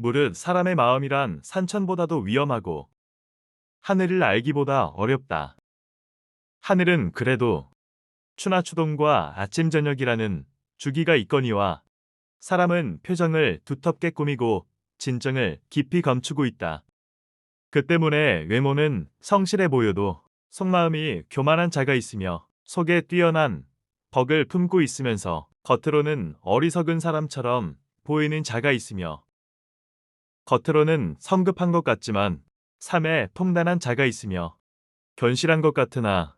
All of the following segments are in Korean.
무릇 사람의 마음이란 산천보다도 위험하고 하늘을 알기보다 어렵다. 하늘은 그래도 추나 추동과 아침 저녁이라는 주기가 있거니와 사람은 표정을 두텁게 꾸미고 진정을 깊이 감추고 있다. 그 때문에 외모는 성실해 보여도 속마음이 교만한 자가 있으며 속에 뛰어난 덕을 품고 있으면서 겉으로는 어리석은 사람처럼 보이는 자가 있으며 겉으로는 성급한 것 같지만 삶에 통단한 자가 있으며 견실한 것 같으나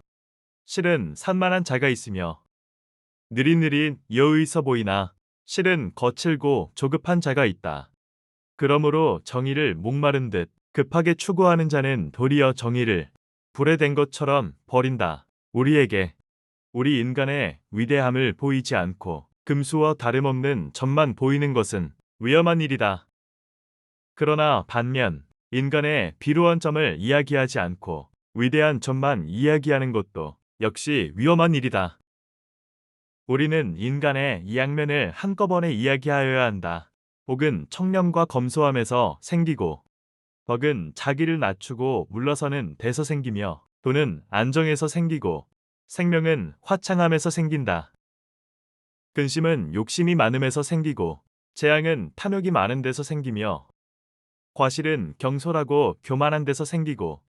실은 산만한 자가 있으며 느릿느릿 여의 있어 보이나 실은 거칠고 조급한 자가 있다. 그러므로 정의를 목마른 듯 급하게 추구하는 자는 도리어 정의를 불에 댄 것처럼 버린다. 우리에게 우리 인간의 위대함을 보이지 않고 금수와 다름없는 점만 보이는 것은 위험한 일이다. 그러나 반면 인간의 비루한 점을 이야기하지 않고 위대한 점만 이야기하는 것도 역시 위험한 일이다. 우리는 인간의 이양면을 한꺼번에 이야기하여야 한다. 복은 청렴과 검소함에서 생기고 덕은 자기를 낮추고 물러서는 데서 생기며 도는 안정에서 생기고 생명은 화창함에서 생긴다. 근심은 욕심이 많음에서 생기고 재앙은 탐욕이 많은 데서 생기며 과실은 경솔하고 교만한 데서 생기고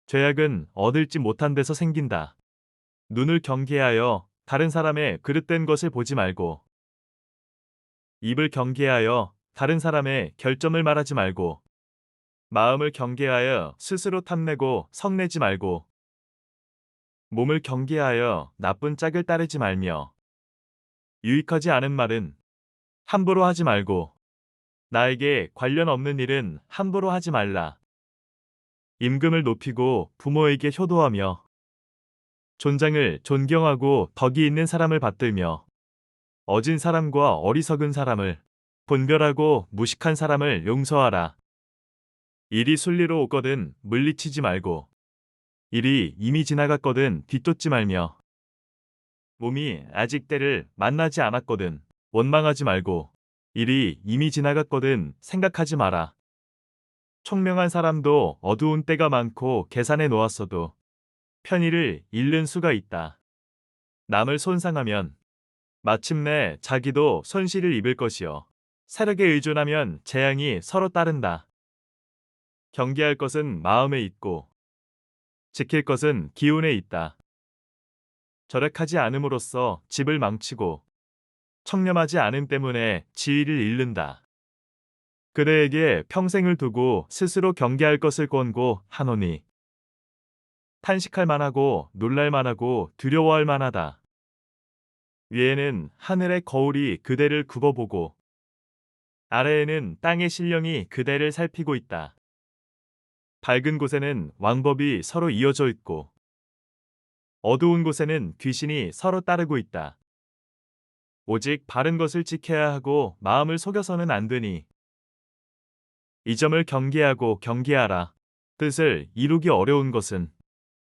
죄악은 얻을지 못한 데서 생긴다. 눈을 경계하여 다른 사람의 그릇된 것을 보지 말고 입을 경계하여 다른 사람의 결점을 말하지 말고 마음을 경계하여 스스로 탐내고 성내지 말고 몸을 경계하여 나쁜 짝을 따르지 말며 유익하지 않은 말은 함부로 하지 말고 나에게 관련 없는 일은 함부로 하지 말라. 임금을 높이고 부모에게 효도하며 존장을 존경하고 덕이 있는 사람을 받들며 어진 사람과 어리석은 사람을 분별하고 무식한 사람을 용서하라. 일이 순리로 오거든 물리치지 말고 일이 이미 지나갔거든 뒤쫓지 말며 몸이 아직 때를 만나지 않았거든 원망하지 말고 일이 이미 지나갔거든 생각하지 마라. 총명한 사람도 어두운 때가 많고 계산해 놓았어도 편의를 잃는 수가 있다. 남을 손상하면 마침내 자기도 손실을 입을 것이요. 세력에 의존하면 재앙이 서로 따른다. 경계할 것은 마음에 있고 지킬 것은 기운에 있다. 절약하지 않음으로써 집을 망치고 청렴하지 않음 때문에 지위를 잃는다. 그대에게 평생을 두고 스스로 경계할 것을 권고하노니 탄식할 만하고 놀랄 만하고 두려워할 만하다. 위에는 하늘의 거울이 그대를 굽어보고 아래에는 땅의 신령이 그대를 살피고 있다. 밝은 곳에는 왕법이 서로 이어져 있고 어두운 곳에는 귀신이 서로 따르고 있다. 오직 바른 것을 지켜야 하고 마음을 속여서는 안 되니 이 점을 경계하고 경계하라. 뜻을 이루기 어려운 것은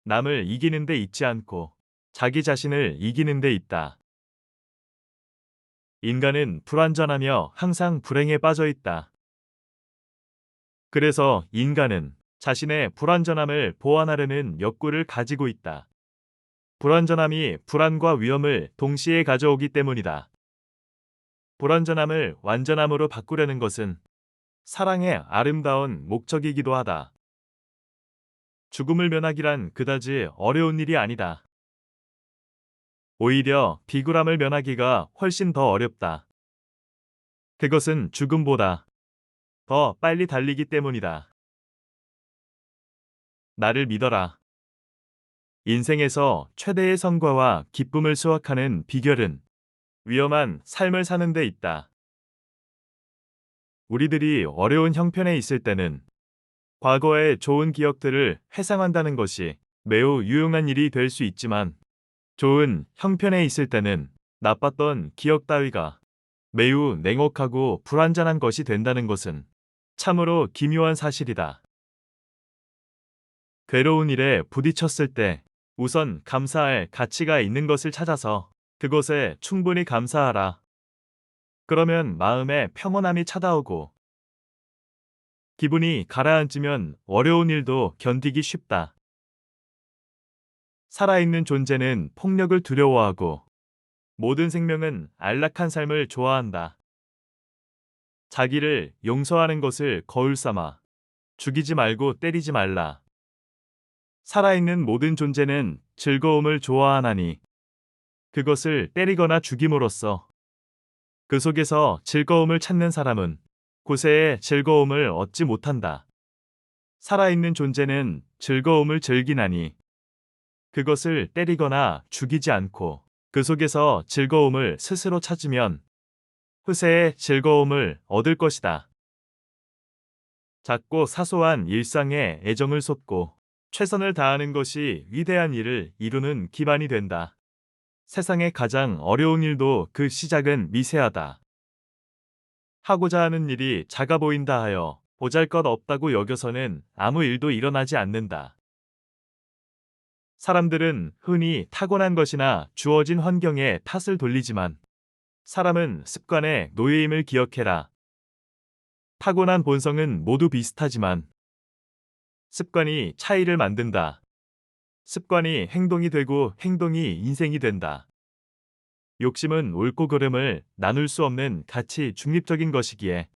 남을 이기는 데 있지 않고 자기 자신을 이기는 데 있다. 인간은 불완전하며 항상 불행에 빠져 있다. 그래서 인간은 자신의 불완전함을 보완하려는 욕구를 가지고 있다. 불완전함이 불안과 위험을 동시에 가져오기 때문이다. 불완전함을 완전함으로 바꾸려는 것은 사랑의 아름다운 목적이기도 하다. 죽음을 면하기란 그다지 어려운 일이 아니다. 오히려 비굴함을 면하기가 훨씬 더 어렵다. 그것은 죽음보다 더 빨리 달리기 때문이다. 나를 믿어라. 인생에서 최대의 성과와 기쁨을 수확하는 비결은 위험한 삶을 사는 데 있다. 우리들이 어려운 형편에 있을 때는 과거의 좋은 기억들을 회상한다는 것이 매우 유용한 일이 될 수 있지만 좋은 형편에 있을 때는 나빴던 기억 따위가 매우 냉혹하고 불완전한 것이 된다는 것은 참으로 기묘한 사실이다. 괴로운 일에 부딪혔을 때 우선 감사할 가치가 있는 것을 찾아서 그것에 충분히 감사하라. 그러면 마음에 평온함이 찾아오고 기분이 가라앉으면 어려운 일도 견디기 쉽다. 살아있는 존재는 폭력을 두려워하고 모든 생명은 안락한 삶을 좋아한다. 자기를 용서하는 것을 거울 삼아 죽이지 말고 때리지 말라. 살아있는 모든 존재는 즐거움을 좋아하나니 그것을 때리거나 죽임으로써 그 속에서 즐거움을 찾는 사람은 고세의 즐거움을 얻지 못한다. 살아있는 존재는 즐거움을 즐기나니 그것을 때리거나 죽이지 않고 그 속에서 즐거움을 스스로 찾으면 후세의 즐거움을 얻을 것이다. 작고 사소한 일상에 애정을 쏟고 최선을 다하는 것이 위대한 일을 이루는 기반이 된다. 세상의 가장 어려운 일도 그 시작은 미세하다. 하고자 하는 일이 작아 보인다 하여 보잘것없다고 여겨서는 아무 일도 일어나지 않는다. 사람들은 흔히 타고난 것이나 주어진 환경에 탓을 돌리지만 사람은 습관의 노예임을 기억해라. 타고난 본성은 모두 비슷하지만 습관이 차이를 만든다. 습관이 행동이 되고 행동이 인생이 된다. 욕심은 옳고 그름을 나눌 수 없는 가치 중립적인 것이기에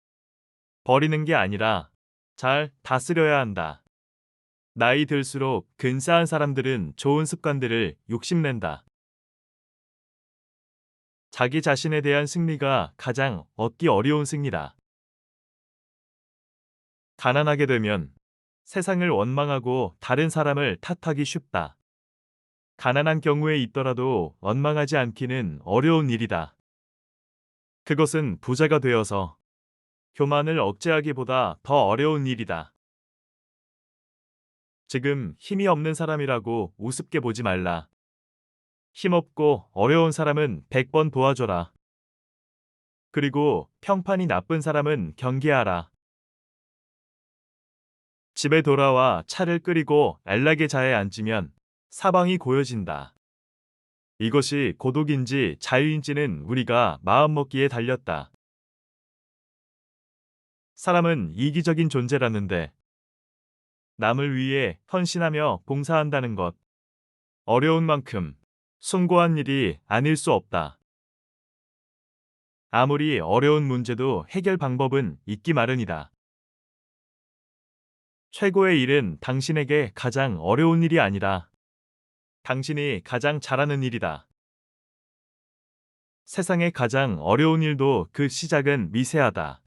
버리는 게 아니라 잘 다스려야 한다. 나이 들수록 근사한 사람들은 좋은 습관들을 욕심낸다. 자기 자신에 대한 승리가 가장 얻기 어려운 승리다. 가난하게 되면 세상을 원망하고 다른 사람을 탓하기 쉽다. 가난한 경우에 있더라도 원망하지 않기는 어려운 일이다. 그것은 부자가 되어서 교만을 억제하기보다 더 어려운 일이다. 지금 힘이 없는 사람이라고 우습게 보지 말라. 힘없고 어려운 사람은 100번 도와줘라. 그리고 평판이 나쁜 사람은 경계하라. 집에 돌아와 차를 끓이고 안락의 자에 앉으면 사방이 고요진다. 이것이 고독인지 자유인지는 우리가 마음먹기에 달렸다. 사람은 이기적인 존재라는데 남을 위해 헌신하며 봉사한다는 것, 어려운 만큼 숭고한 일이 아닐 수 없다. 아무리 어려운 문제도 해결 방법은 있기 마련이다. 최고의 일은 당신에게 가장 어려운 일이 아니라 당신이 가장 잘하는 일이다. 세상의 가장 어려운 일도 그 시작은 미세하다.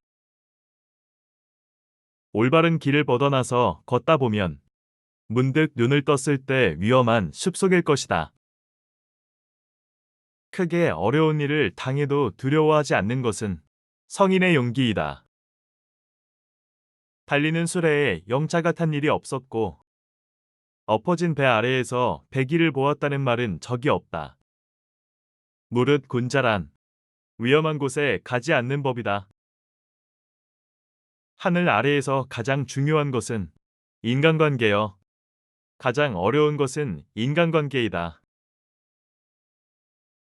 올바른 길을 뻗어나서 걷다 보면 문득 눈을 떴을 때 위험한 숲속일 것이다. 크게 어려운 일을 당해도 두려워하지 않는 것은 성인의 용기이다. 달리는 수레에 영차가 탄 일이 없었고 엎어진 배 아래에서 배기를 보았다는 말은 적이 없다. 무릇 군자란 위험한 곳에 가지 않는 법이다. 하늘 아래에서 가장 중요한 것은 인간관계여 가장 어려운 것은 인간관계이다.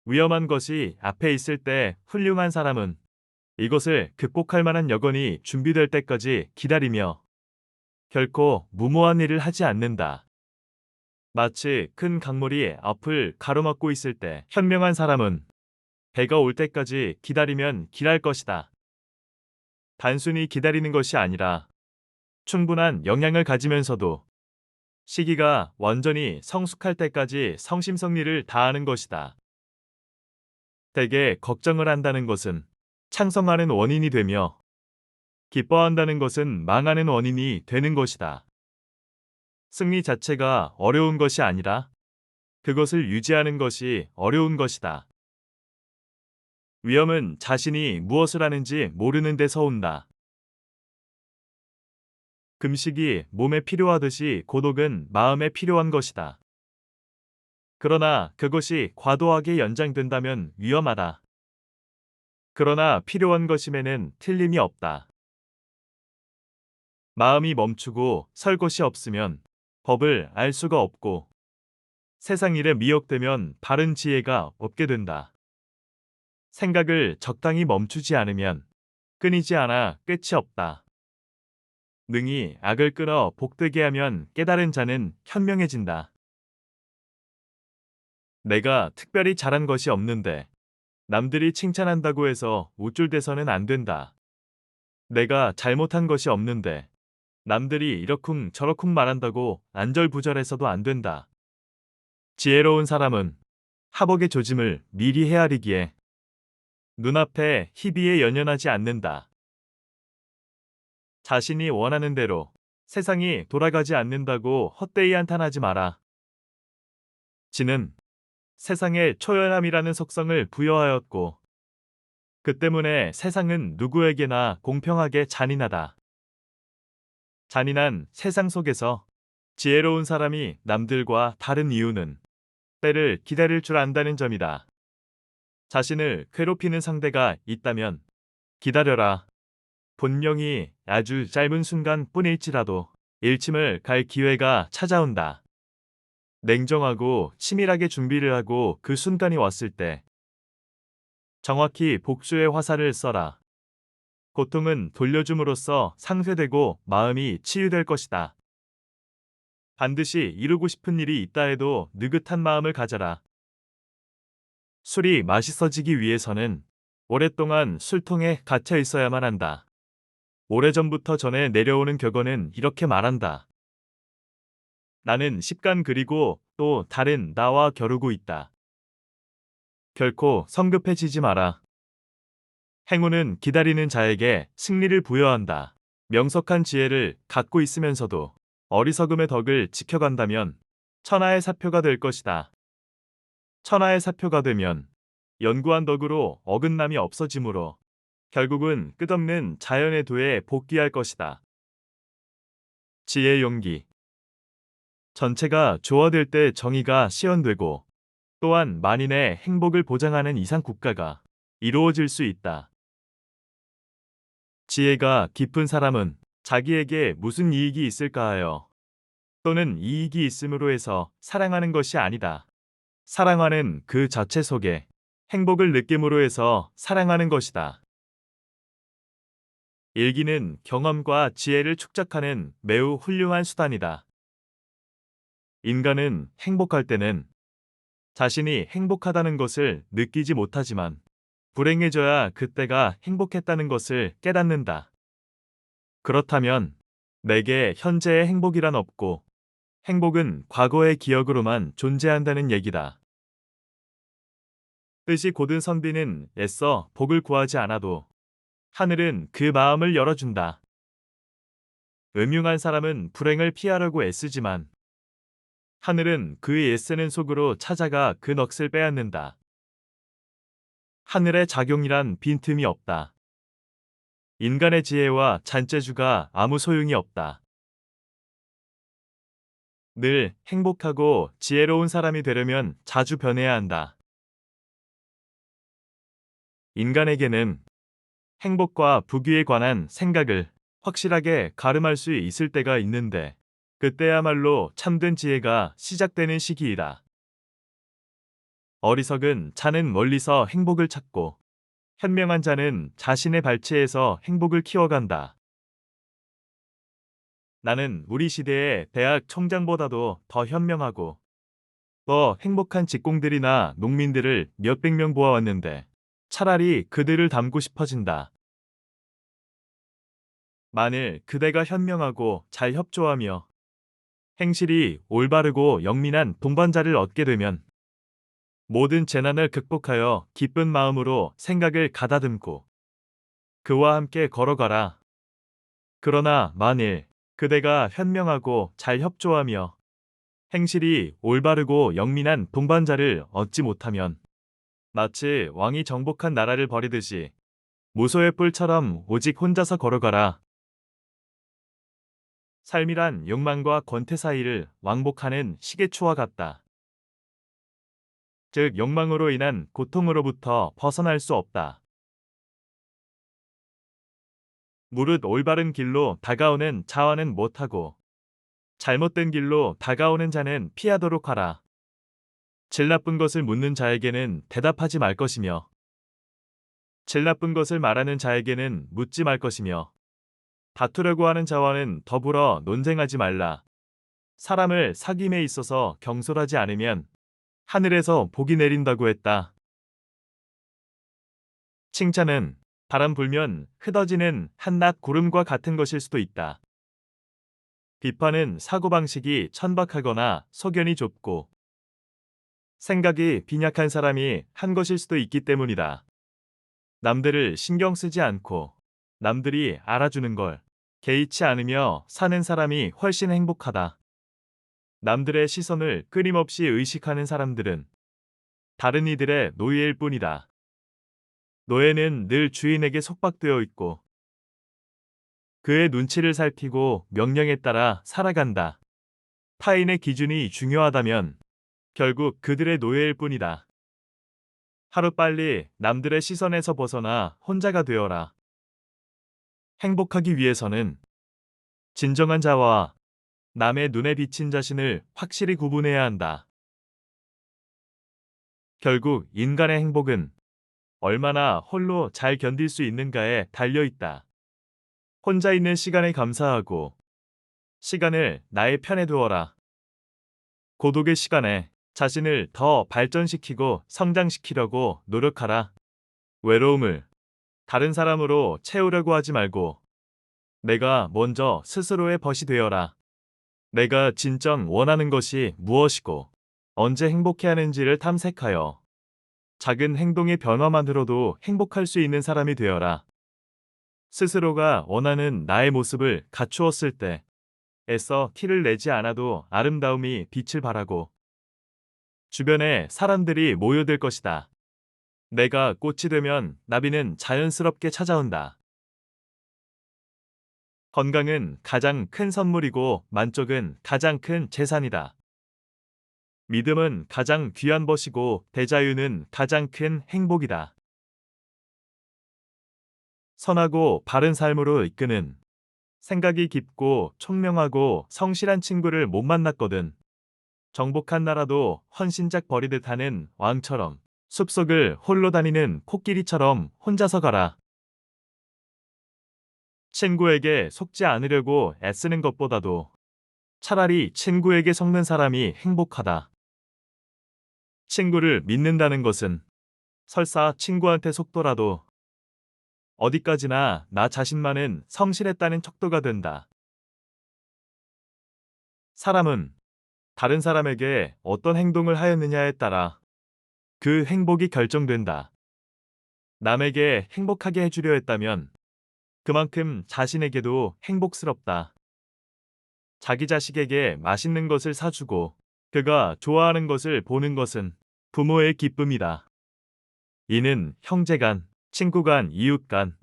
위험한 것이 앞에 있을 때 훌륭한 사람은 이것을 극복할 만한 여건이 준비될 때까지 기다리며 결코 무모한 일을 하지 않는다. 마치 큰 강물이 앞을 가로막고 있을 때 현명한 사람은 배가 올 때까지 기다리면 길할 것이다. 단순히 기다리는 것이 아니라 충분한 영양을 가지면서도 시기가 완전히 성숙할 때까지 성심성리를 다하는 것이다. 대개 걱정을 한다는 것은 창성하는 원인이 되며 기뻐한다는 것은 망하는 원인이 되는 것이다. 승리 자체가 어려운 것이 아니라 그것을 유지하는 것이 어려운 것이다. 위험은 자신이 무엇을 하는지 모르는 데서 온다. 금식이 몸에 필요하듯이 고독은 마음에 필요한 것이다. 그러나 그것이 과도하게 연장된다면 위험하다. 그러나 필요한 것임에는 틀림이 없다. 마음이 멈추고 설 곳이 없으면 법을 알 수가 없고 세상 일에 미혹되면 바른 지혜가 없게 된다. 생각을 적당히 멈추지 않으면 끊이지 않아 끝이 없다. 능히 악을 끊어 복되게 하면 깨달은 자는 현명해진다. 내가 특별히 잘한 것이 없는데 남들이 칭찬한다고 해서 우쭐대서는 안 된다. 내가 잘못한 것이 없는데 남들이 이러쿵 저러쿵 말한다고 안절부절해서도 안 된다. 지혜로운 사람은 하복의 조짐을 미리 헤아리기에 눈앞에 희비에 연연하지 않는다. 자신이 원하는 대로 세상이 돌아가지 않는다고 헛되이 한탄하지 마라. 지는 세상에 초연함이라는 속성을 부여하였고 그 때문에 세상은 누구에게나 공평하게 잔인하다. 잔인한 세상 속에서 지혜로운 사람이 남들과 다른 이유는 때를 기다릴 줄 안다는 점이다. 자신을 괴롭히는 상대가 있다면 기다려라. 분명히 아주 짧은 순간 뿐일지라도 일침을 갈 기회가 찾아온다. 냉정하고 치밀하게 준비를 하고 그 순간이 왔을 때 정확히 복수의 화살을 써라. 고통은 돌려줌으로써 상쇄되고 마음이 치유될 것이다. 반드시 이루고 싶은 일이 있다 해도 느긋한 마음을 가져라. 술이 맛있어지기 위해서는 오랫동안 술통에 갇혀 있어야만 한다. 오래전부터 전해 내려오는 격언은 이렇게 말한다. 나는 십간 그리고 또 다른 나와 겨루고 있다. 결코 성급해지지 마라. 행운은 기다리는 자에게 승리를 부여한다. 명석한 지혜를 갖고 있으면서도 어리석음의 덕을 지켜간다면 천하의 사표가 될 것이다. 천하의 사표가 되면 연구한 덕으로 어긋남이 없어지므로 결국은 끝없는 자연의 도에 복귀할 것이다. 지혜의 용기. 전체가 조화될 때 정의가 시현되고 또한 만인의 행복을 보장하는 이상 국가가 이루어질 수 있다. 지혜가 깊은 사람은 자기에게 무슨 이익이 있을까 하여 또는 이익이 있음으로 해서 사랑하는 것이 아니다. 사랑하는 그 자체 속에 행복을 느낌으로 해서 사랑하는 것이다. 일기는 경험과 지혜를 축적하는 매우 훌륭한 수단이다. 인간은 행복할 때는 자신이 행복하다는 것을 느끼지 못하지만 불행해져야 그때가 행복했다는 것을 깨닫는다. 그렇다면 내게 현재의 행복이란 없고 행복은 과거의 기억으로만 존재한다는 얘기다. 뜻이 곧은 선비는 애써 복을 구하지 않아도 하늘은 그 마음을 열어준다. 음흉한 사람은 불행을 피하려고 애쓰지만 하늘은 그의 애쓰는 속으로 찾아가 그 넋을 빼앗는다. 하늘의 작용이란 빈틈이 없다. 인간의 지혜와 잔재주가 아무 소용이 없다. 늘 행복하고 지혜로운 사람이 되려면 자주 변해야 한다. 인간에게는 행복과 부귀에 관한 생각을 확실하게 가름할 수 있을 때가 있는데 그때야말로 참된 지혜가 시작되는 시기이다. 어리석은 자는 멀리서 행복을 찾고 현명한 자는 자신의 발치에서 행복을 키워간다. 나는 우리 시대의 대학 총장보다도 더 현명하고 더 행복한 직공들이나 농민들을 몇백 명 보아왔는데 차라리 그들을 닮고 싶어진다. 만일 그대가 현명하고 잘 협조하며 행실이 올바르고 영민한 동반자를 얻게 되면 모든 재난을 극복하여 기쁜 마음으로 생각을 가다듬고 그와 함께 걸어가라. 그러나 만일 그대가 현명하고 잘 협조하며 행실이 올바르고 영민한 동반자를 얻지 못하면 마치 왕이 정복한 나라를 버리듯이 무소의 뿔처럼 오직 혼자서 걸어가라. 삶이란 욕망과 권태 사이를 왕복하는 시계추와 같다. 즉 욕망으로 인한 고통으로부터 벗어날 수 없다. 무릇 올바른 길로 다가오는 자와는 못하고 잘못된 길로 다가오는 자는 피하도록 하라. 질 나쁜 것을 묻는 자에게는 대답하지 말 것이며 질 나쁜 것을 말하는 자에게는 묻지 말 것이며 다투려고 하는 자와는 더불어 논쟁하지 말라. 사람을 사귐에 있어서 경솔하지 않으면 하늘에서 복이 내린다고 했다. 칭찬은 바람 불면 흩어지는 한낱 구름과 같은 것일 수도 있다. 비판은 사고방식이 천박하거나 소견이 좁고 생각이 빈약한 사람이 한 것일 수도 있기 때문이다. 남들을 신경 쓰지 않고 남들이 알아주는 걸 개의치 않으며 사는 사람이 훨씬 행복하다. 남들의 시선을 끊임없이 의식하는 사람들은 다른 이들의 노예일 뿐이다. 노예는 늘 주인에게 속박되어 있고 그의 눈치를 살피고 명령에 따라 살아간다. 타인의 기준이 중요하다면 결국 그들의 노예일 뿐이다. 하루빨리 남들의 시선에서 벗어나 혼자가 되어라. 행복하기 위해서는 진정한 자와 남의 눈에 비친 자신을 확실히 구분해야 한다. 결국 인간의 행복은 얼마나 홀로 잘 견딜 수 있는가에 달려 있다. 혼자 있는 시간에 감사하고 시간을 나의 편에 두어라. 고독의 시간에 자신을 더 발전시키고 성장시키려고 노력하라. 외로움을 다른 사람으로 채우려고 하지 말고 내가 먼저 스스로의 벗이 되어라. 내가 진정 원하는 것이 무엇이고 언제 행복해 하는지를 탐색하여 작은 행동의 변화만으로도 행복할 수 있는 사람이 되어라. 스스로가 원하는 나의 모습을 갖추었을 때 애써 티를 내지 않아도 아름다움이 빛을 발하고 주변에 사람들이 모여들 것이다. 내가 꽃이 되면 나비는 자연스럽게 찾아온다. 건강은 가장 큰 선물이고 만족은 가장 큰 재산이다. 믿음은 가장 귀한 것이고 대자유는 가장 큰 행복이다. 선하고 바른 삶으로 이끄는 생각이 깊고 총명하고 성실한 친구를 못 만났거든. 정복한 나라도 헌신작 버리듯 하는 왕처럼 숲속을 홀로 다니는 코끼리처럼 혼자서 가라. 친구에게 속지 않으려고 애쓰는 것보다도 차라리 친구에게 속는 사람이 행복하다. 친구를 믿는다는 것은 설사 친구한테 속더라도 어디까지나 나 자신만은 성실했다는 척도가 된다. 사람은 다른 사람에게 어떤 행동을 하였느냐에 따라 그 행복이 결정된다. 남에게 행복하게 해주려 했다면 그만큼 자신에게도 행복스럽다. 자기 자식에게 맛있는 것을 사주고 그가 좋아하는 것을 보는 것은 부모의 기쁨이다. 이는 형제 간, 친구 간, 이웃 간,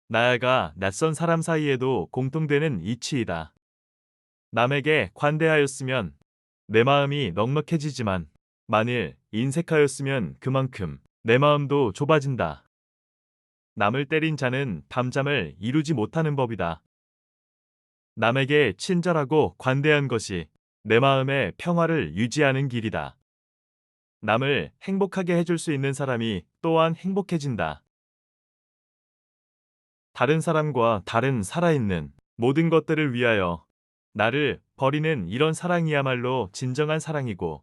나아가 낯선 사람 사이에도 공통되는 이치이다. 남에게 관대하였으면 내 마음이 넉넉해지지만 만일 인색하였으면 그만큼 내 마음도 좁아진다. 남을 때린 자는 밤잠을 이루지 못하는 법이다. 남에게 친절하고 관대한 것이 내 마음의 평화를 유지하는 길이다. 남을 행복하게 해줄 수 있는 사람이 또한 행복해진다. 다른 사람과 다른 살아있는 모든 것들을 위하여 나를 버리는 이런 사랑이야말로 진정한 사랑이고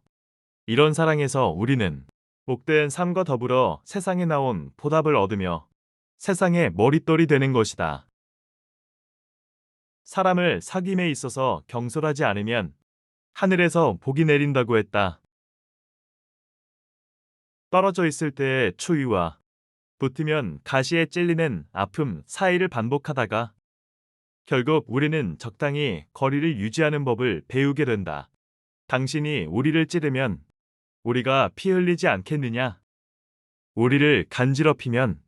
이런 사랑에서 우리는 복된 삶과 더불어 세상에 나온 보답을 얻으며 세상의 머릿돌이 되는 것이다. 사람을 사귐에 있어서 경솔하지 않으면 하늘에서 복이 내린다고 했다. 떨어져 있을 때의 추위와 붙으면 가시에 찔리는 아픔 사이를 반복하다가 결국 우리는 적당히 거리를 유지하는 법을 배우게 된다. 당신이 우리를 찌르면 우리가 피 흘리지 않겠느냐? 우리를 간지럽히면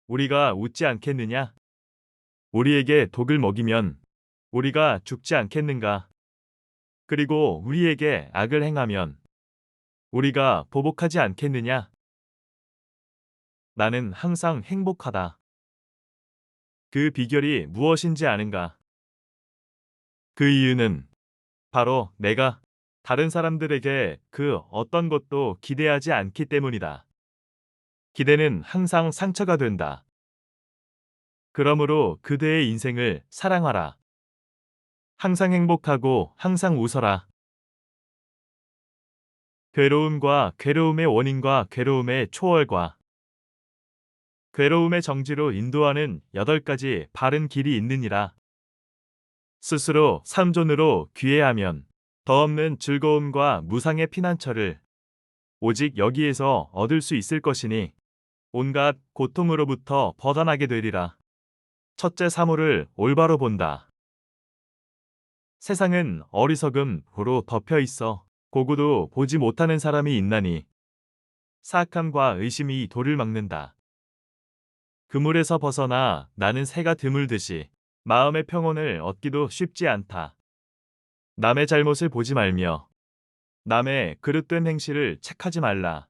우리가 웃지 않겠느냐? 우리에게 독을 먹이면 우리가 죽지 않겠는가? 그리고 우리에게 악을 행하면 우리가 보복하지 않겠느냐? 나는 항상 행복하다. 그 비결이 무엇인지 아는가? 그 이유는 바로 내가 다른 사람들에게 그 어떤 것도 기대하지 않기 때문이다. 기대는 항상 상처가 된다. 그러므로 그대의 인생을 사랑하라. 항상 행복하고 항상 웃어라. 괴로움과 괴로움의 원인과 괴로움의 초월과 괴로움의 정지로 인도하는 8가지 바른 길이 있느니라. 스스로 삼존으로 귀해하면 더 없는 즐거움과 무상의 피난처를 오직 여기에서 얻을 수 있을 것이니 온갖 고통으로부터 벗어나게 되리라. 첫째, 사물을 올바로 본다. 세상은 어리석음으로 덮여 있어 고구도 보지 못하는 사람이 있나니 사악함과 의심이 도를 막는다. 그물에서 벗어나 나는 새가 드물듯이 마음의 평온을 얻기도 쉽지 않다. 남의 잘못을 보지 말며 남의 그릇된 행실을 책하지 말라.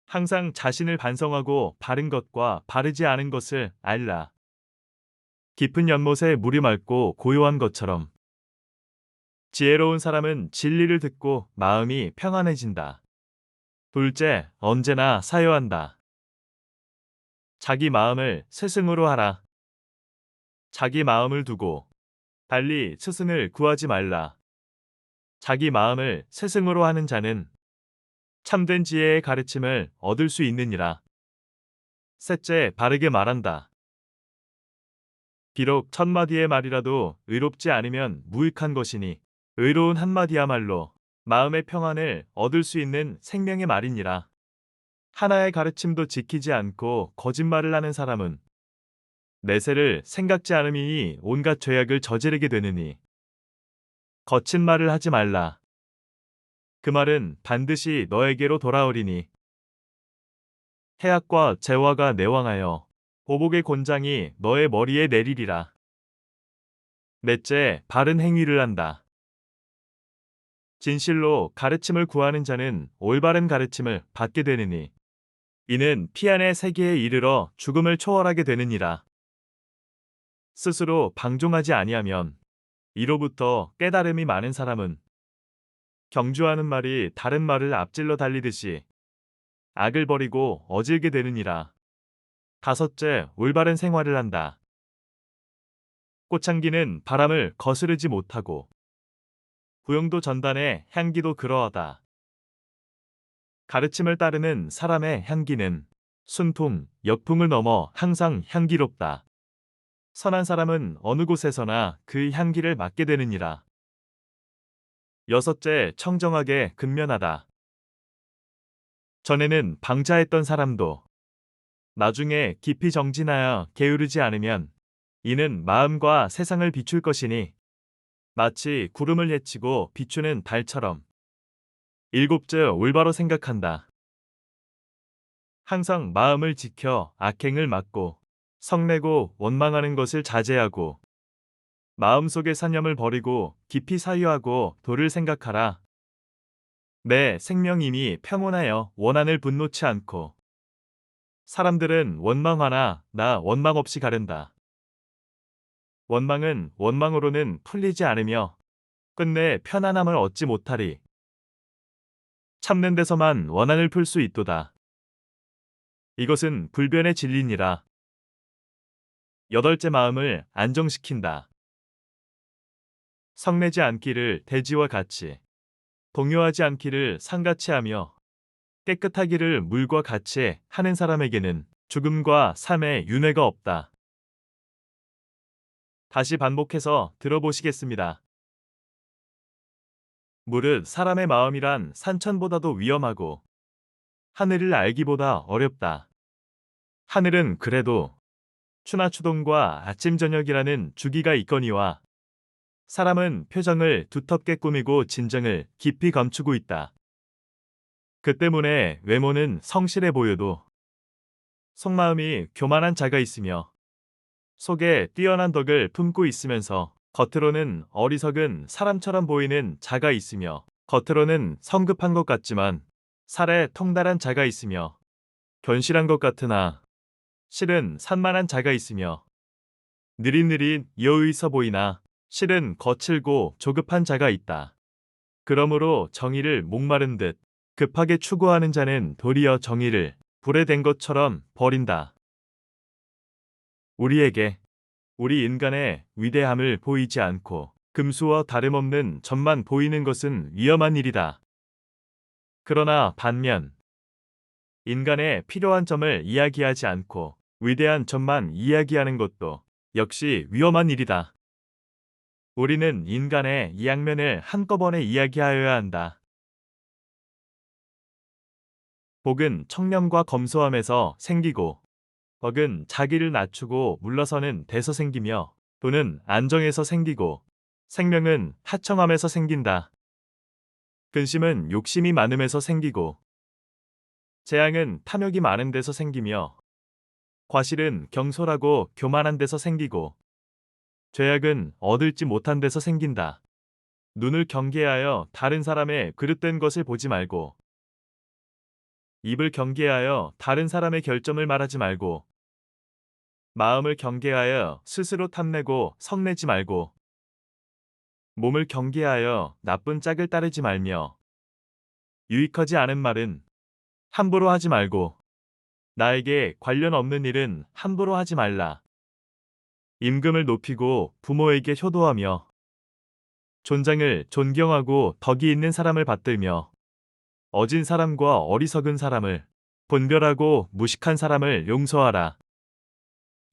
항상 자신을 반성하고 바른 것과 바르지 않은 것을 알라. 깊은 연못에 물이 맑고 고요한 것처럼 지혜로운 사람은 진리를 듣고 마음이 평안해진다. 둘째, 언제나 사요한다. 자기 마음을 스승으로 하라. 자기 마음을 두고 달리 스승을 구하지 말라. 자기 마음을 스승으로 하는 자는 참된 지혜의 가르침을 얻을 수 있느니라. 셋째, 바르게 말한다. 비록 1000마디의 말이라도 의롭지 않으면 무익한 것이니 의로운 한마디야말로 마음의 평안을 얻을 수 있는 생명의 말이니라. 하나의 가르침도 지키지 않고 거짓말을 하는 사람은 내세를 생각지 않음이니 온갖 죄악을 저지르게 되느니 거친 말을 하지 말라. 그 말은 반드시 너에게로 돌아오리니 해악과 재화가 내왕하여 보복의 곤장이 너의 머리에 내리리라. 넷째, 바른 행위를 한다. 진실로 가르침을 구하는 자는 올바른 가르침을 받게 되느니 이는 피안의 세계에 이르러 죽음을 초월하게 되느니라. 스스로 방종하지 아니하면 이로부터 깨달음이 많은 사람은 경주하는 말이 다른 말을 앞질러 달리듯이 악을 버리고 어질게 되느니라. 다섯째, 올바른 생활을 한다. 꽃향기는 바람을 거스르지 못하고 부용도 전단의 향기도 그러하다. 가르침을 따르는 사람의 향기는 순풍, 역풍을 넘어 항상 향기롭다. 선한 사람은 어느 곳에서나 그 향기를 맡게 되느니라. 여섯째, 청정하게 근면하다. 전에는 방자했던 사람도 나중에 깊이 정진하여 게으르지 않으면 이는 마음과 세상을 비출 것이니 마치 구름을 헤치고 비추는 달처럼. 일곱째, 올바로 생각한다. 항상 마음을 지켜 악행을 막고 성내고 원망하는 것을 자제하고 마음속의 산념을 버리고 깊이 사유하고 도를 생각하라. 내 생명임이 평온하여 원한을 분노치 않고 사람들은 원망하나 나 원망 없이 가른다. 원망은 원망으로는 풀리지 않으며 끝내 편안함을 얻지 못하리. 참는 데서만 원한을 풀 수 있도다. 이것은 불변의 진리니라. 여덟째, 마음을 안정시킨다. 성내지 않기를 대지와 같이, 동요하지 않기를 상같이 하며 깨끗하기를 물과 같이 하는 사람에게는 죽음과 삶의 윤회가 없다. 다시 반복해서 들어보시겠습니다. 무릇 사람의 마음이란 산천보다도 위험하고 하늘을 알기보다 어렵다. 하늘은 그래도 추나추동과 아침 저녁이라는 주기가 있거니와 사람은 표정을 두텁게 꾸미고 진정을 깊이 감추고 있다. 그 때문에 외모는 성실해 보여도 속마음이 교만한 자가 있으며 속에 뛰어난 덕을 품고 있으면서 겉으로는 어리석은 사람처럼 보이는 자가 있으며 겉으로는 성급한 것 같지만 살에 통달한 자가 있으며 견실한 것 같으나 실은 산만한 자가 있으며 느릿느릿 여의서 보이나 실은 거칠고 조급한 자가 있다. 그러므로 정의를 목마른 듯 급하게 추구하는 자는 도리어 정의를 불에 댄 것처럼 버린다. 우리에게 우리 인간의 위대함을 보이지 않고 금수와 다름없는 점만 보이는 것은 위험한 일이다. 그러나 반면 인간의 필요한 점을 이야기하지 않고 위대한 점만 이야기하는 것도 역시 위험한 일이다. 우리는 인간의 양면을 한꺼번에 이야기하여야 한다. 복은 청렴과 검소함에서 생기고, 덕은 자기를 낮추고 물러서는 데서 생기며, 도는 안정에서 생기고, 생명은 하청함에서 생긴다. 근심은 욕심이 많음에서 생기고, 재앙은 탐욕이 많은 데서 생기며, 과실은 경솔하고 교만한 데서 생기고, 죄악은 얻을지 못한 데서 생긴다. 눈을 경계하여 다른 사람의 그릇된 것을 보지 말고, 입을 경계하여 다른 사람의 결점을 말하지 말고, 마음을 경계하여 스스로 탐내고 성내지 말고, 몸을 경계하여 나쁜 짝을 따르지 말며, 유익하지 않은 말은 함부로 하지 말고, 나에게 관련 없는 일은 함부로 하지 말라. 임금을 높이고 부모에게 효도하며, 존장을 존경하고 덕이 있는 사람을 받들며, 어진 사람과 어리석은 사람을, 분별하고 무식한 사람을 용서하라.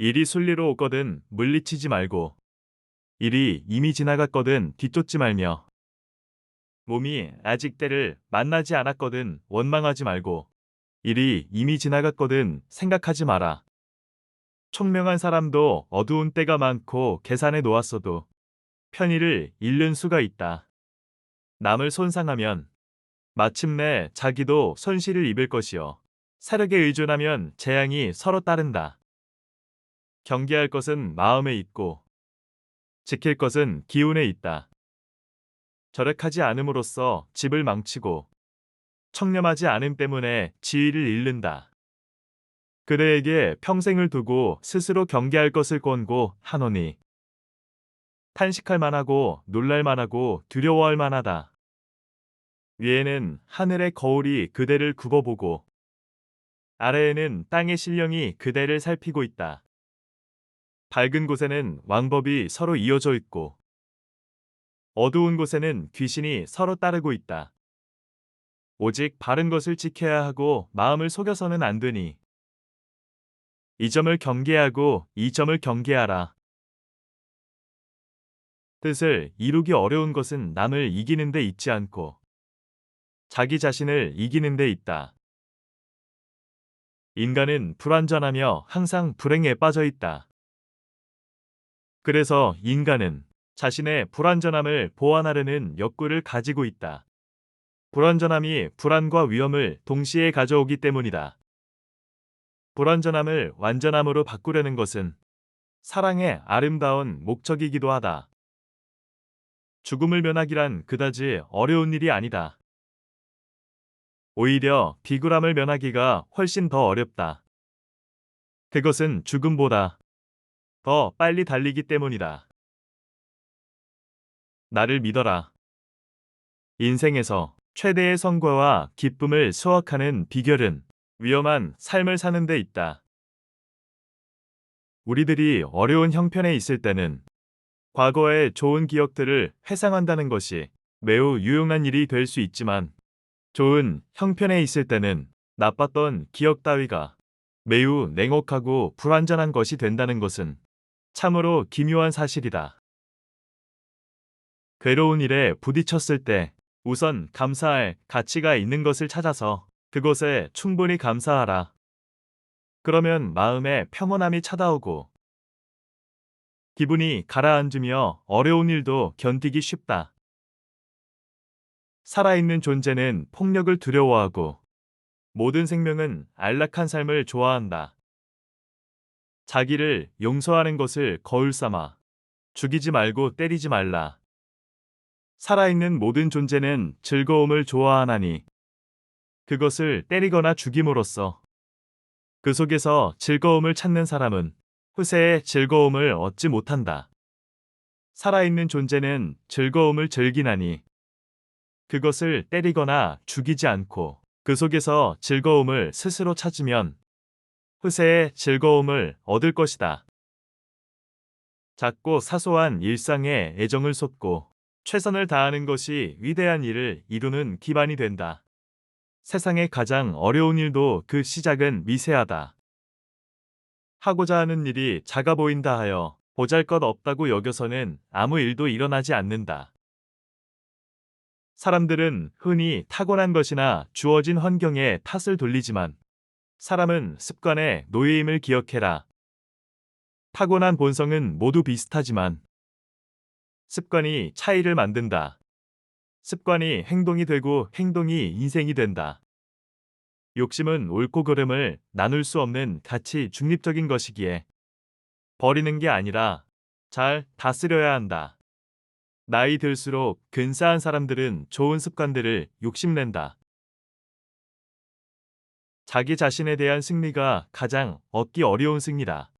일이 순리로 오거든 물리치지 말고, 일이 이미 지나갔거든 뒤쫓지 말며, 몸이 아직 때를 만나지 않았거든 원망하지 말고, 일이 이미 지나갔거든 생각하지 마라. 총명한 사람도 어두운 때가 많고 계산해 놓았어도 편의를 잃는 수가 있다. 남을 손상하면 마침내 자기도 손실을 입을 것이요, 사력에 의존하면 재앙이 서로 따른다. 경계할 것은 마음에 있고 지킬 것은 기운에 있다. 절약하지 않음으로써 집을 망치고 청렴하지 않음 때문에 지위를 잃는다. 그대에게 평생을 두고 스스로 경계할 것을 권고하노니, 탄식할 만하고 놀랄 만하고 두려워할 만하다. 위에는 하늘의 거울이 그대를 굽어보고, 아래에는 땅의 신령이 그대를 살피고 있다. 밝은 곳에는 왕법이 서로 이어져 있고, 어두운 곳에는 귀신이 서로 따르고 있다. 오직 바른 것을 지켜야 하고 마음을 속여서는 안 되니, 이 점을 경계하고 이 점을 경계하라. 뜻을 이루기 어려운 것은 남을 이기는 데 있지 않고 자기 자신을 이기는 데 있다. 인간은 불완전하며 항상 불행에 빠져 있다. 그래서 인간은 자신의 불완전함을 보완하려는 욕구를 가지고 있다. 불완전함이 불안과 위험을 동시에 가져오기 때문이다. 불완전함을 완전함으로 바꾸려는 것은 사랑의 아름다운 목적이기도 하다. 죽음을 면하기란 그다지 어려운 일이 아니다. 오히려 비굴함을 면하기가 훨씬 더 어렵다. 그것은 죽음보다 더 빨리 달리기 때문이다. 나를 믿어라. 인생에서 최대의 성과와 기쁨을 수확하는 비결은 위험한 삶을 사는 데 있다. 우리들이 어려운 형편에 있을 때는 과거의 좋은 기억들을 회상한다는 것이 매우 유용한 일이 될 수 있지만, 좋은 형편에 있을 때는 나빴던 기억 따위가 매우 냉혹하고 불완전한 것이 된다는 것은 참으로 기묘한 사실이다. 괴로운 일에 부딪혔을 때 우선 감사할 가치가 있는 것을 찾아서 그것에 충분히 감사하라. 그러면 마음에 평온함이 찾아오고 기분이 가라앉으며 어려운 일도 견디기 쉽다. 살아있는 존재는 폭력을 두려워하고 모든 생명은 안락한 삶을 좋아한다. 자기를 용서하는 것을 거울 삼아 죽이지 말고 때리지 말라. 살아있는 모든 존재는 즐거움을 좋아하나니 그것을 때리거나 죽임으로써 그 속에서 즐거움을 찾는 사람은 후세의 즐거움을 얻지 못한다. 살아있는 존재는 즐거움을 즐기나니 그것을 때리거나 죽이지 않고 그 속에서 즐거움을 스스로 찾으면 후세의 즐거움을 얻을 것이다. 작고 사소한 일상에 애정을 쏟고 최선을 다하는 것이 위대한 일을 이루는 기반이 된다. 세상의 가장 어려운 일도 그 시작은 미세하다. 하고자 하는 일이 작아 보인다 하여 보잘것없다고 여겨서는 아무 일도 일어나지 않는다. 사람들은 흔히 타고난 것이나 주어진 환경에 탓을 돌리지만 사람은 습관의 노예임을 기억해라. 타고난 본성은 모두 비슷하지만 습관이 차이를 만든다. 습관이 행동이 되고 행동이 인생이 된다. 욕심은 옳고 그름을 나눌 수 없는 가치 중립적인 것이기에 버리는 게 아니라 잘 다스려야 한다. 나이 들수록 근사한 사람들은 좋은 습관들을 욕심낸다. 자기 자신에 대한 승리가 가장 얻기 어려운 승리다.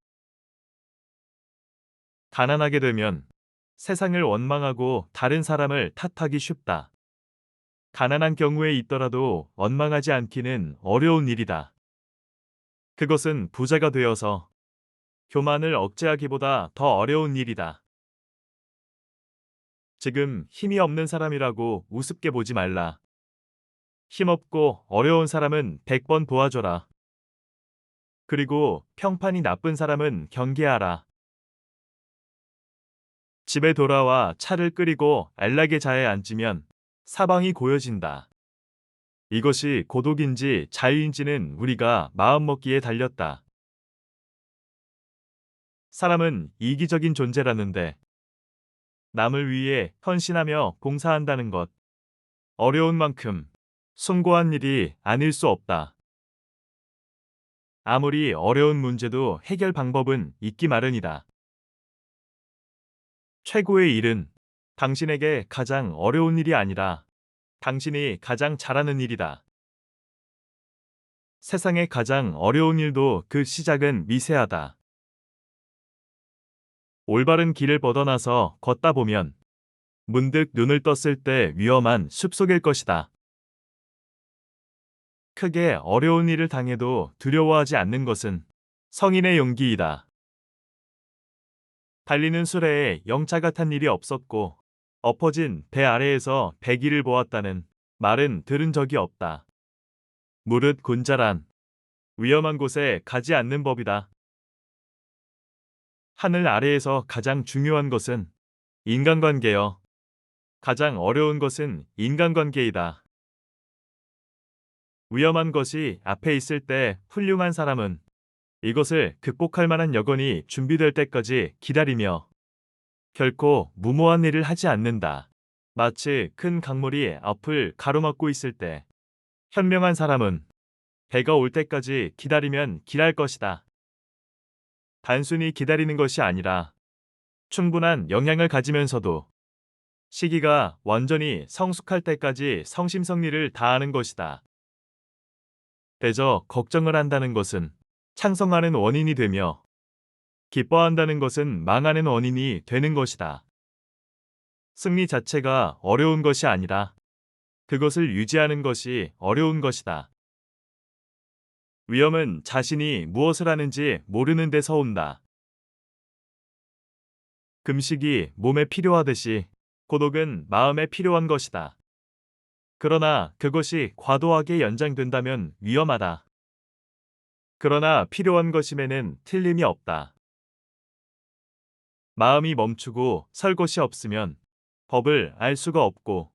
가난하게 되면 세상을 원망하고 다른 사람을 탓하기 쉽다. 가난한 경우에 있더라도 원망하지 않기는 어려운 일이다. 그것은 부자가 되어서 교만을 억제하기보다 더 어려운 일이다. 지금 힘이 없는 사람이라고 우습게 보지 말라. 힘없고 어려운 사람은 100번 도와줘라. 그리고 평판이 나쁜 사람은 경계하라. 집에 돌아와 차를 끓이고 안락의 자에 앉으면 사방이 고요진다. 이것이 고독인지 자유인지는 우리가 마음먹기에 달렸다. 사람은 이기적인 존재라는데 남을 위해 헌신하며 봉사한다는 것. 어려운 만큼 숭고한 일이 아닐 수 없다. 아무리 어려운 문제도 해결 방법은 있기 마련이다. 최고의 일은 당신에게 가장 어려운 일이 아니라 당신이 가장 잘하는 일이다. 세상의 가장 어려운 일도 그 시작은 미세하다. 올바른 길을 뻗어나서 걷다 보면 문득 눈을 떴을 때 위험한 숲속일 것이다. 크게 어려운 일을 당해도 두려워하지 않는 것은 성인의 용기이다. 달리는 수레에 영차가 탄 일이 없었고 엎어진 배 아래에서 배기를 보았다는 말은 들은 적이 없다. 무릇 곤자란 위험한 곳에 가지 않는 법이다. 하늘 아래에서 가장 중요한 것은 인간관계여. 가장 어려운 것은 인간관계이다. 위험한 것이 앞에 있을 때 훌륭한 사람은 이것을 극복할 만한 여건이 준비될 때까지 기다리며 결코 무모한 일을 하지 않는다. 마치 큰 강물이 앞을 가로막고 있을 때 현명한 사람은 배가 올 때까지 기다리면 길할 것이다. 단순히 기다리는 것이 아니라 충분한 영향을 가지면서도 시기가 완전히 성숙할 때까지 성심성리를 다하는 것이다. 대저 걱정을 한다는 것은 창성하는 원인이 되며 기뻐한다는 것은 망하는 원인이 되는 것이다. 승리 자체가 어려운 것이 아니라 그것을 유지하는 것이 어려운 것이다. 위험은 자신이 무엇을 하는지 모르는 데서 온다. 금식이 몸에 필요하듯이 고독은 마음에 필요한 것이다. 그러나 그것이 과도하게 연장된다면 위험하다. 그러나 필요한 것임에는 틀림이 없다. 마음이 멈추고 설 곳이 없으면 법을 알 수가 없고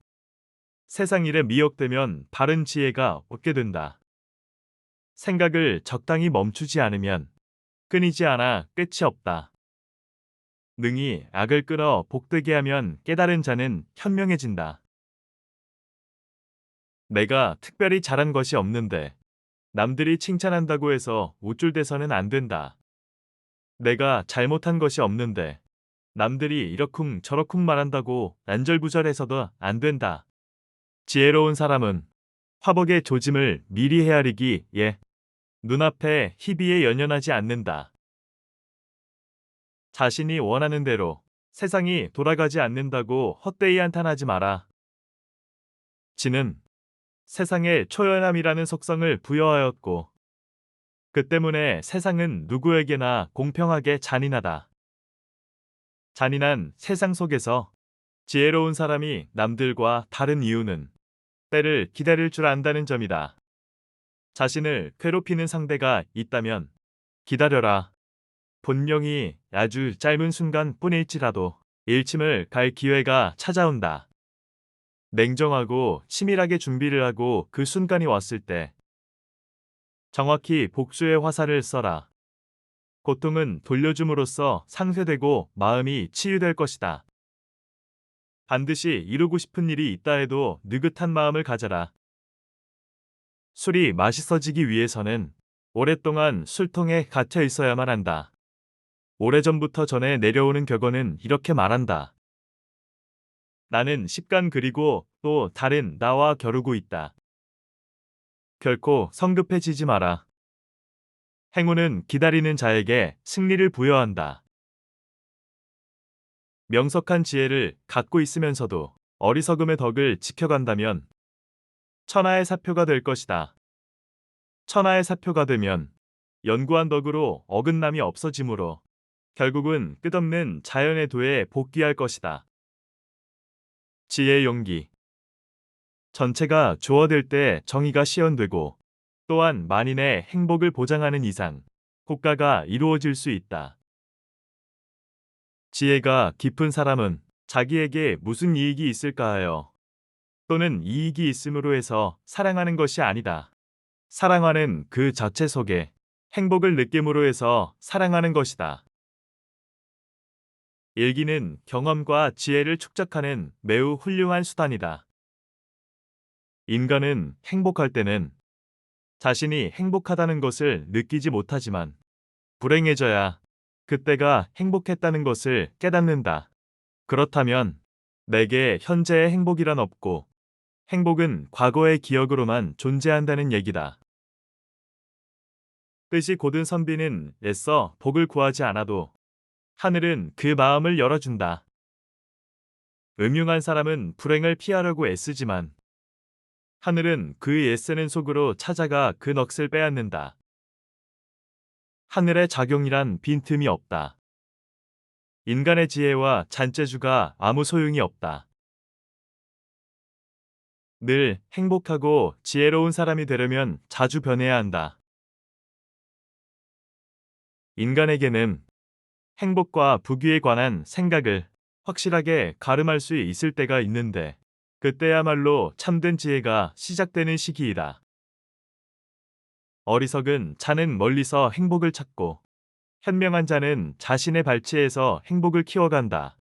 세상 일에 미혹되면 바른 지혜가 없게 된다. 생각을 적당히 멈추지 않으면 끊이지 않아 끝이 없다. 능히 악을 끊어 복되게 하면 깨달은 자는 현명해진다. 내가 특별히 잘한 것이 없는데 남들이 칭찬한다고 해서 우쭐대서는 안 된다. 내가 잘못한 것이 없는데 남들이 이러쿵 저러쿵 말한다고 안절부절해서도 안 된다. 지혜로운 사람은 화복의 조짐을 미리 헤아리기에 눈앞에 희비에 연연하지 않는다. 자신이 원하는 대로 세상이 돌아가지 않는다고 헛되이 한탄하지 마라. 지는 세상에 초연함이라는 속성을 부여하였고 그 때문에 세상은 누구에게나 공평하게 잔인하다. 잔인한 세상 속에서 지혜로운 사람이 남들과 다른 이유는 때를 기다릴 줄 안다는 점이다. 자신을 괴롭히는 상대가 있다면 기다려라. 분명히 아주 짧은 순간뿐일지라도 일침을 갈 기회가 찾아온다. 냉정하고 치밀하게 준비를 하고 그 순간이 왔을 때 정확히 복수의 화살을 써라. 고통은 돌려줌으로써 상쇄되고 마음이 치유될 것이다. 반드시 이루고 싶은 일이 있다 해도 느긋한 마음을 가져라. 술이 맛있어지기 위해서는 오랫동안 술통에 갇혀 있어야만 한다. 오래전부터 전해 내려오는 격언은 이렇게 말한다. 나는 습관 그리고 또 다른 나와 겨루고 있다. 결코 성급해지지 마라. 행운은 기다리는 자에게 승리를 부여한다. 명석한 지혜를 갖고 있으면서도 어리석음의 덕을 지켜간다면 천하의 사표가 될 것이다. 천하의 사표가 되면 연구한 덕으로 어긋남이 없어지므로 결국은 끝없는 자연의 도에 복귀할 것이다. 지혜의 용기. 전체가 조화될 때 정의가 시현되고 또한 만인의 행복을 보장하는 이상 국가가 이루어질 수 있다. 지혜가 깊은 사람은 자기에게 무슨 이익이 있을까 하여 또는 이익이 있음으로 해서 사랑하는 것이 아니다. 사랑하는 그 자체 속에 행복을 느낌으로 해서 사랑하는 것이다. 일기는 경험과 지혜를 축적하는 매우 훌륭한 수단이다. 인간은 행복할 때는 자신이 행복하다는 것을 느끼지 못하지만 불행해져야 그때가 행복했다는 것을 깨닫는다. 그렇다면 내게 현재의 행복이란 없고 행복은 과거의 기억으로만 존재한다는 얘기다. 뜻이 곧은 선비는 애써 복을 구하지 않아도 하늘은 그 마음을 열어준다. 음흉한 사람은 불행을 피하려고 애쓰지만 하늘은 그의 애쓰는 속으로 찾아가 그 넋을 빼앗는다. 하늘의 작용이란 빈틈이 없다. 인간의 지혜와 잔재주가 아무 소용이 없다. 늘 행복하고 지혜로운 사람이 되려면 자주 변해야 한다. 인간에게는 행복과 부귀에 관한 생각을 확실하게 가름할 수 있을 때가 있는데 그때야말로 참된 지혜가 시작되는 시기이다. 어리석은 자는 멀리서 행복을 찾고 현명한 자는 자신의 발치에서 행복을 키워간다.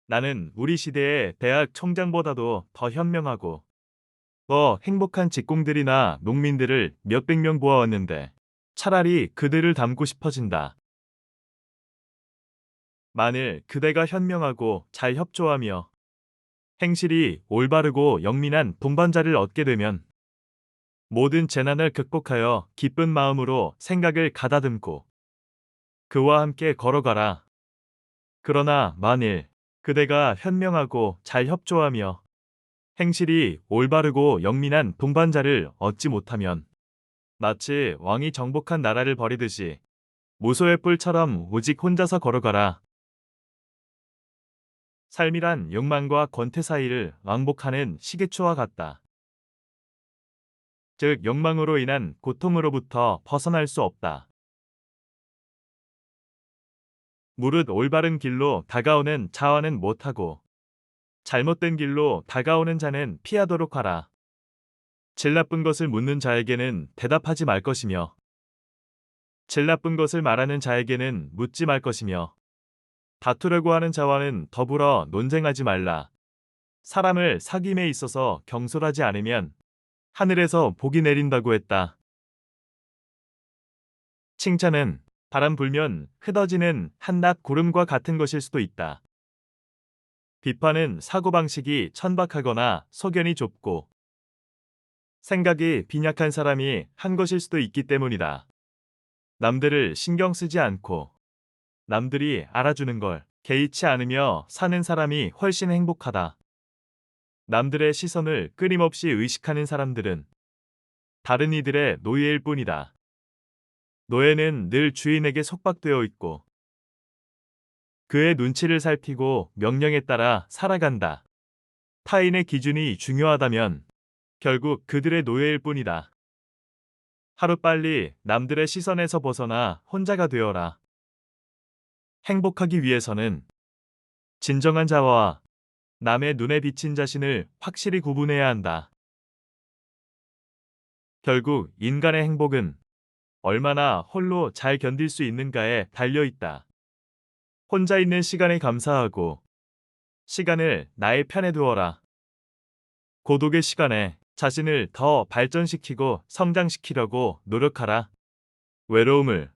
나는 우리 시대의 대학 총장보다도 더 현명하고 더 행복한 직공들이나 농민들을 몇백 명 보아왔는데 차라리 그들을 닮고 싶어진다. 만일 그대가 현명하고 잘 협조하며 행실이 올바르고 영민한 동반자를 얻게 되면 모든 재난을 극복하여 기쁜 마음으로 생각을 가다듬고 그와 함께 걸어가라. 그러나 만일 그대가 현명하고 잘 협조하며 행실이 올바르고 영민한 동반자를 얻지 못하면 마치 왕이 정복한 나라를 버리듯이 무소의 뿔처럼 오직 혼자서 걸어가라. 삶이란 욕망과 권태 사이를 왕복하는 시계초와 같다. 즉 욕망으로 인한 고통으로부터 벗어날 수 없다. 무릇 올바른 길로 다가오는 자와는 못하고 잘못된 길로 다가오는 자는 피하도록 하라. 질 나쁜 것을 묻는 자에게는 대답하지 말 것이며 질 나쁜 것을 말하는 자에게는 묻지 말 것이며 다투려고 하는 자와는 더불어 논쟁하지 말라. 사람을 사귐에 있어서 경솔하지 않으면 하늘에서 복이 내린다고 했다. 칭찬은 바람 불면 흩어지는 한낱 구름과 같은 것일 수도 있다. 비판은 사고방식이 천박하거나 소견이 좁고 생각이 빈약한 사람이 한 것일 수도 있기 때문이다. 남들을 신경 쓰지 않고 남들이 알아주는 걸 개의치 않으며 사는 사람이 훨씬 행복하다. 남들의 시선을 끊임없이 의식하는 사람들은 다른 이들의 노예일 뿐이다. 노예는 늘 주인에게 속박되어 있고 그의 눈치를 살피고 명령에 따라 살아간다. 타인의 기준이 중요하다면 결국 그들의 노예일 뿐이다. 하루빨리 남들의 시선에서 벗어나 혼자가 되어라. 행복하기 위해서는 진정한 자아와 남의 눈에 비친 자신을 확실히 구분해야 한다. 결국 인간의 행복은 얼마나 홀로 잘 견딜 수 있는가에 달려 있다. 혼자 있는 시간에 감사하고 시간을 나의 편에 두어라. 고독의 시간에 자신을 더 발전시키고 성장시키려고 노력하라. 외로움을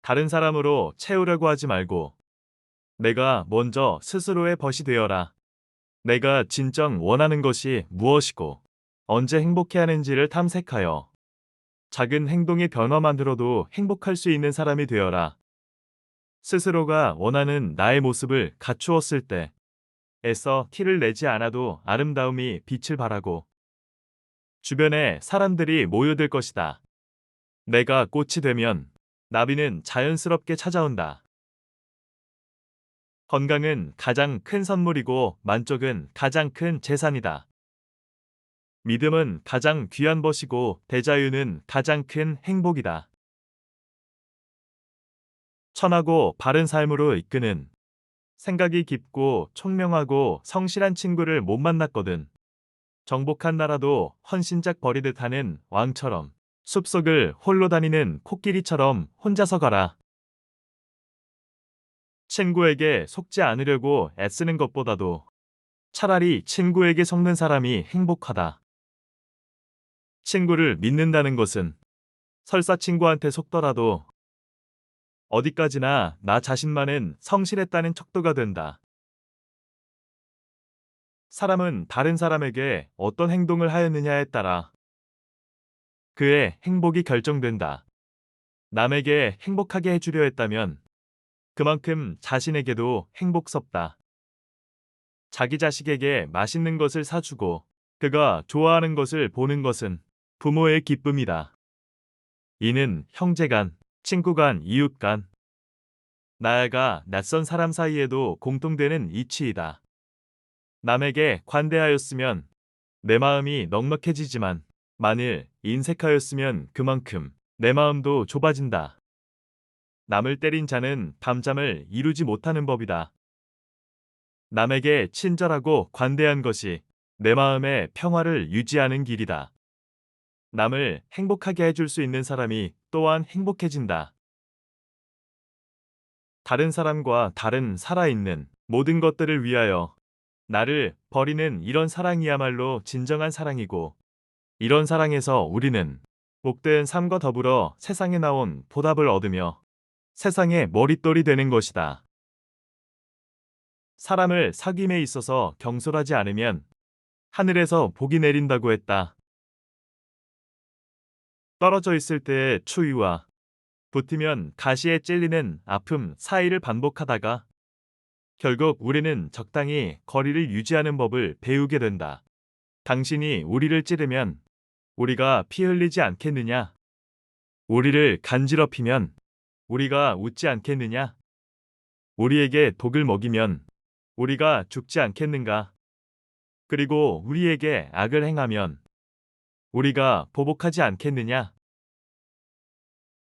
다른 사람으로 채우려고 하지 말고 내가 먼저 스스로의 벗이 되어라. 내가 진정 원하는 것이 무엇이고 언제 행복해 하는지를 탐색하여 작은 행동의 변화만으로도 행복할 수 있는 사람이 되어라. 스스로가 원하는 나의 모습을 갖추었을 때 애써 티를 내지 않아도 아름다움이 빛을 발하고 주변에 사람들이 모여들 것이다. 내가 꽃이 되면 나비는 자연스럽게 찾아온다. 건강은 가장 큰 선물이고 만족은 가장 큰 재산이다. 믿음은 가장 귀한 것이고 대자유는 가장 큰 행복이다. 천하고 바른 삶으로 이끄는 생각이 깊고 총명하고 성실한 친구를 못 만났거든. 정복한 나라도 헌신짝 버리듯 하는 왕처럼 숲속을 홀로 다니는 코끼리처럼 혼자서 가라. 친구에게 속지 않으려고 애쓰는 것보다도 차라리 친구에게 속는 사람이 행복하다. 친구를 믿는다는 것은 설사 친구한테 속더라도 어디까지나 나 자신만은 성실했다는 척도가 된다. 사람은 다른 사람에게 어떤 행동을 하였느냐에 따라 그의 행복이 결정된다. 남에게 행복하게 해주려 했다면 그만큼 자신에게도 행복스럽다. 자기 자식에게 맛있는 것을 사주고 그가 좋아하는 것을 보는 것은 부모의 기쁨이다. 이는 형제 간, 친구 간, 이웃 간, 나아가 낯선 사람 사이에도 공통되는 이치이다. 남에게 관대하였으면 내 마음이 넉넉해지지만 만일 인색하였으면 그만큼 내 마음도 좁아진다. 남을 때린 자는 밤잠을 이루지 못하는 법이다. 남에게 친절하고 관대한 것이 내 마음의 평화를 유지하는 길이다. 남을 행복하게 해줄 수 있는 사람이 또한 행복해진다. 다른 사람과 다른 살아있는 모든 것들을 위하여 나를 버리는 이런 사랑이야말로 진정한 사랑이고 이런 사랑에서 우리는 복된 삶과 더불어 세상에 나온 보답을 얻으며 세상의 머릿돌이 되는 것이다. 사람을 사귐에 있어서 경솔하지 않으면 하늘에서 복이 내린다고 했다. 떨어져 있을 때의 추위와 붙으면 가시에 찔리는 아픔 사이를 반복하다가 결국 우리는 적당히 거리를 유지하는 법을 배우게 된다. 당신이 우리를 찌르면 우리가 피 흘리지 않겠느냐? 우리를 간지럽히면 우리가 웃지 않겠느냐? 우리에게 독을 먹이면 우리가 죽지 않겠는가? 그리고 우리에게 악을 행하면 우리가 보복하지 않겠느냐?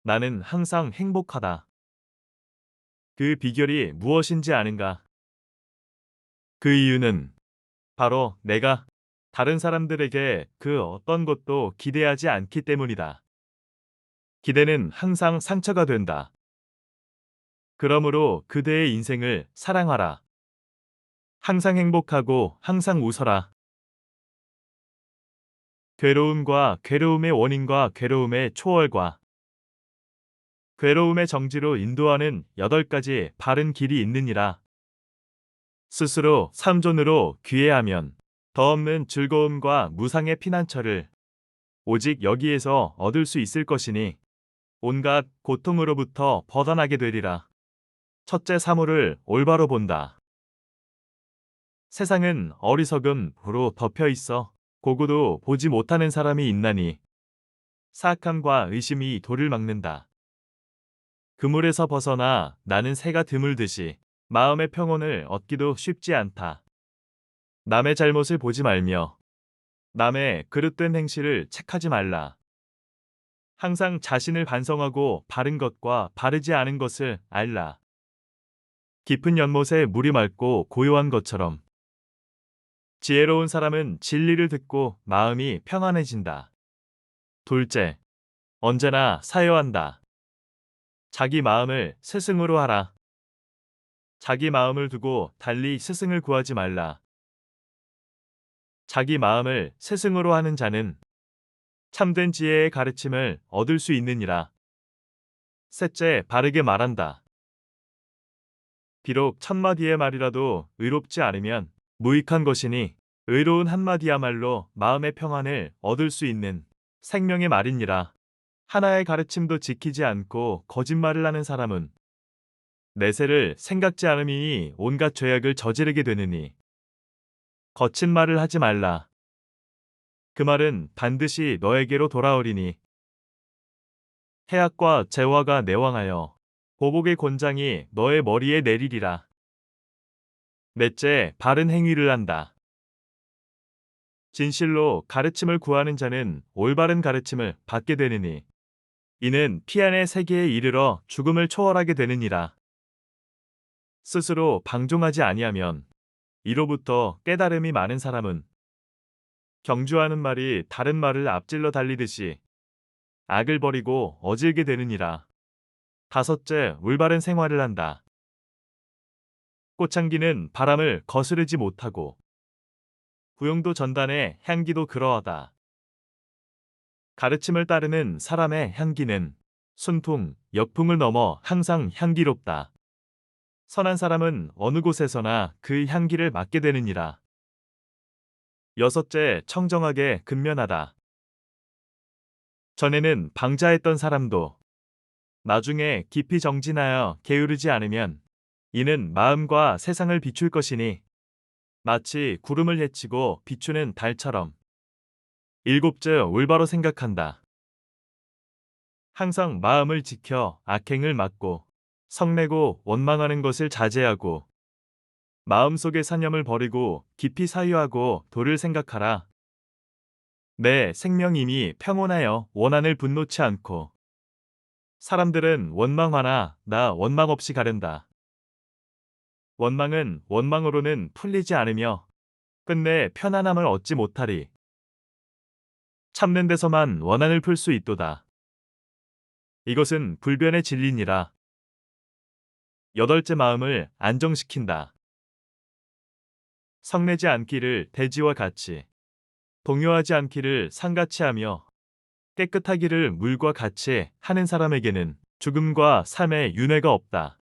나는 항상 행복하다. 그 비결이 무엇인지 아는가? 그 이유는 바로 내가 다른 사람들에게 그 어떤 것도 기대하지 않기 때문이다. 기대는 항상 상처가 된다. 그러므로 그대의 인생을 사랑하라. 항상 행복하고 항상 웃어라. 괴로움과 괴로움의 원인과 괴로움의 초월과 괴로움의 정지로 인도하는 8가지 바른 길이 있느니라. 스스로 삼존으로 귀해하면 더 없는 즐거움과 무상의 피난처를 오직 여기에서 얻을 수 있을 것이니 온갖 고통으로부터 벗어나게 되리라. 첫째 사물을 올바로 본다. 세상은 어리석음으로 덮여 있어 고구도 보지 못하는 사람이 있나니 사악함과 의심이 도를 막는다. 그물에서 벗어나 나는 새가 드물듯이 마음의 평온을 얻기도 쉽지 않다. 남의 잘못을 보지 말며 남의 그릇된 행실을 책하지 말라. 항상 자신을 반성하고 바른 것과 바르지 않은 것을 알라. 깊은 연못에 물이 맑고 고요한 것처럼 지혜로운 사람은 진리를 듣고 마음이 평안해진다. 둘째, 언제나 사요한다. 자기 마음을 스승으로 하라. 자기 마음을 두고 달리 스승을 구하지 말라. 자기 마음을 스승으로 하는 자는 참된 지혜의 가르침을 얻을 수 있느니라. 셋째, 바르게 말한다. 비록 천마디의 말이라도 의롭지 않으면 무익한 것이니 의로운 한마디야말로 마음의 평안을 얻을 수 있는 생명의 말이니라. 하나의 가르침도 지키지 않고 거짓말을 하는 사람은 내세를 생각지 않음이니 온갖 죄악을 저지르게 되느니 거친 말을 하지 말라. 그 말은 반드시 너에게로 돌아오리니 해악과 재화가 내왕하여 보복의 권장이 너의 머리에 내리리라. 넷째, 바른 행위를 한다. 진실로 가르침을 구하는 자는 올바른 가르침을 받게 되느니 이는 피안의 세계에 이르러 죽음을 초월하게 되느니라. 스스로 방종하지 아니하면 이로부터 깨달음이 많은 사람은 경주하는 말이 다른 말을 앞질러 달리듯이 악을 버리고 어질게 되느니라. 다섯째, 올바른 생활을 한다. 꽃향기는 바람을 거스르지 못하고 부용도 전단의 향기도 그러하다. 가르침을 따르는 사람의 향기는 순풍, 역풍을 넘어 항상 향기롭다. 선한 사람은 어느 곳에서나 그 향기를 맡게 되느니라. 여섯째, 청정하게 근면하다. 전에는 방자했던 사람도 나중에 깊이 정진하여 게으르지 않으면 이는 마음과 세상을 비출 것이니 마치 구름을 헤치고 비추는 달처럼. 일곱째, 올바로 생각한다. 항상 마음을 지켜 악행을 막고 성내고 원망하는 것을 자제하고 마음속의 사념을 버리고 깊이 사유하고 도를 생각하라. 내 생명임이 평온하여 원한을 분노치 않고 사람들은 원망하나 나 원망 없이 가련다. 원망은 원망으로는 풀리지 않으며 끝내 편안함을 얻지 못하리. 참는 데서만 원한을 풀 수 있도다. 이것은 불변의 진리니라. 여덟째, 마음을 안정시킨다. 성내지 않기를 대지와 같이, 동요하지 않기를 상같이 하며 깨끗하기를 물과 같이 하는 사람에게는 죽음과 삶의 윤회가 없다.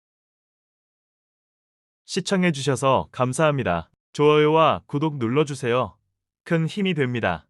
시청해주셔서 감사합니다. 좋아요와 구독 눌러주세요. 큰 힘이 됩니다.